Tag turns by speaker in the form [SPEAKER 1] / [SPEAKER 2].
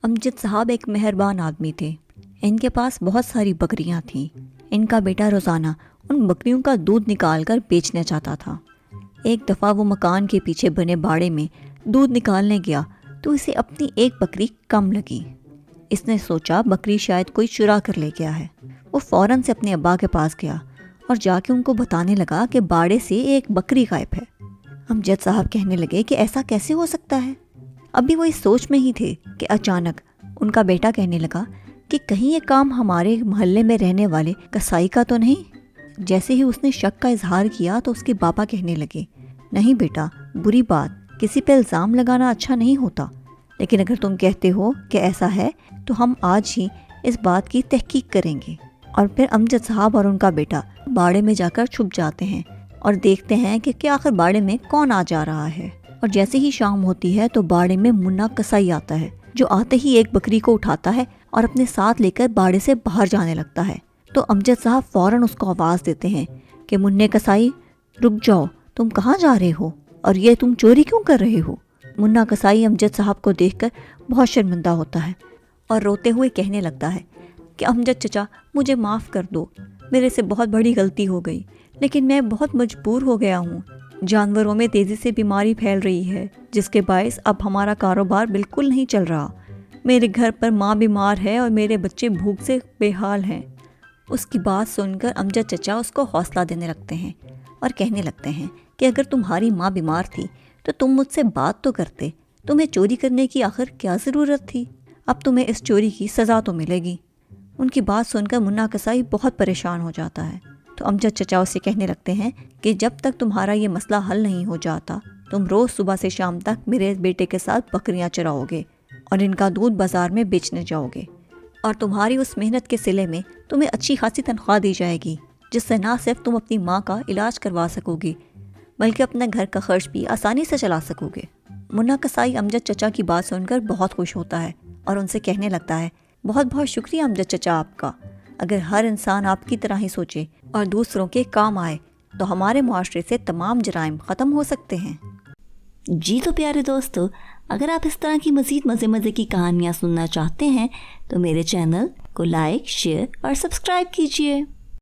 [SPEAKER 1] امجد صاحب ایک مہربان آدمی تھے۔ ان کے پاس بہت ساری بکریاں تھیں۔ ان کا بیٹا روزانہ ان بکریوں کا دودھ نکال کر بیچنا چاہتا تھا۔ ایک دفعہ وہ مکان کے پیچھے بنے باڑے میں دودھ نکالنے گیا تو اسے اپنی ایک بکری کم لگی۔ اس نے سوچا بکری شاید کوئی چرا کر لے گیا ہے۔ وہ فوراً سے اپنے ابا کے پاس گیا اور جا کے ان کو بتانے لگا کہ باڑے سے ایک بکری غائب ہے۔ امجد صاحب کہنے لگے کہ ایسا کیسے ہو سکتا ہے؟ ابھی وہ اس سوچ میں ہی تھے کہ اچانک ان کا بیٹا کہنے لگا کہ کہیں یہ کام ہمارے محلے میں رہنے والے کسائی کا تو نہیں؟ جیسے ہی اس نے شک کا اظہار کیا تو اس کے بابا کہنے لگے، نہیں بیٹا، بری بات، کسی پہ الزام لگانا اچھا نہیں ہوتا، لیکن اگر تم کہتے ہو کہ ایسا ہے تو ہم آج ہی اس بات کی تحقیق کریں گے۔ اور پھر امجد صاحب اور ان کا بیٹا باڑے میں جا کر چھپ جاتے ہیں اور دیکھتے ہیں کہ آخر باڑے میں کون آ جا رہا ہے۔ اور جیسے ہی شام ہوتی ہے تو باڑے میں منا کسائی آتا ہے، جو آتے ہی ایک بکری کو اٹھاتا ہے اور اپنے ساتھ لے کر باڑے سے باہر جانے لگتا ہے۔ تو امجد صاحب فوراً اس کو آواز دیتے ہیں کہ منے کسائی، رک جاؤ، تم کہاں جا رہے ہو اور یہ تم چوری کیوں کر رہے ہو؟ منا کسائی امجد صاحب کو دیکھ کر بہت شرمندہ ہوتا ہے اور روتے ہوئے کہنے لگتا ہے کہ امجد چچا، مجھے معاف کر دو، میرے سے بہت بڑی غلطی ہو گئی، لیکن میں بہت مجبور ہو گیا ہوں۔ جانوروں میں تیزی سے بیماری پھیل رہی ہے، جس کے باعث اب ہمارا کاروبار بالکل نہیں چل رہا۔ میرے گھر پر ماں بیمار ہے اور میرے بچے بھوک سے بے حال ہیں۔ اس کی بات سن کر امجد چچا اس کو حوصلہ دینے لگتے ہیں اور کہنے لگتے ہیں کہ اگر تمہاری ماں بیمار تھی تو تم مجھ سے بات تو کرتے، تمہیں چوری کرنے کی آخر کیا ضرورت تھی؟ اب تمہیں اس چوری کی سزا تو ملے گی۔ ان کی بات سن کر منا کسائی بہت پریشان ہو جاتا ہے۔ تو امجد چچا اسے کہنے لگتے ہیں کہ جب تک تمہارا یہ مسئلہ حل نہیں ہو جاتا، تم روز صبح سے شام تک میرے بیٹے کے ساتھ بکریاں چراؤ گے اور ان کا دودھ بازار میں بیچنے جاؤ گے، اور تمہاری اس محنت کے صلے میں تمہیں اچھی خاصی تنخواہ دی جائے گی، جس سے نہ صرف تم اپنی ماں کا علاج کروا سکو گے بلکہ اپنا گھر کا خرچ بھی آسانی سے چلا سکو گے۔ منا کسائی امجد چچا کی بات سن کر بہت خوش ہوتا ہے اور ان سے کہنے لگتا ہے، بہت بہت شکریہ امجد چچا آپ کا۔ اگر ہر انسان آپ کی طرح ہی سوچے اور دوسروں کے کام آئے تو ہمارے معاشرے سے تمام جرائم ختم ہو سکتے ہیں۔
[SPEAKER 2] جی تو پیارے دوستو، اگر آپ اس طرح کی مزید مزے کی کہانیاں سننا چاہتے ہیں تو میرے چینل کو لائک، شیئر اور سبسکرائب کیجیے۔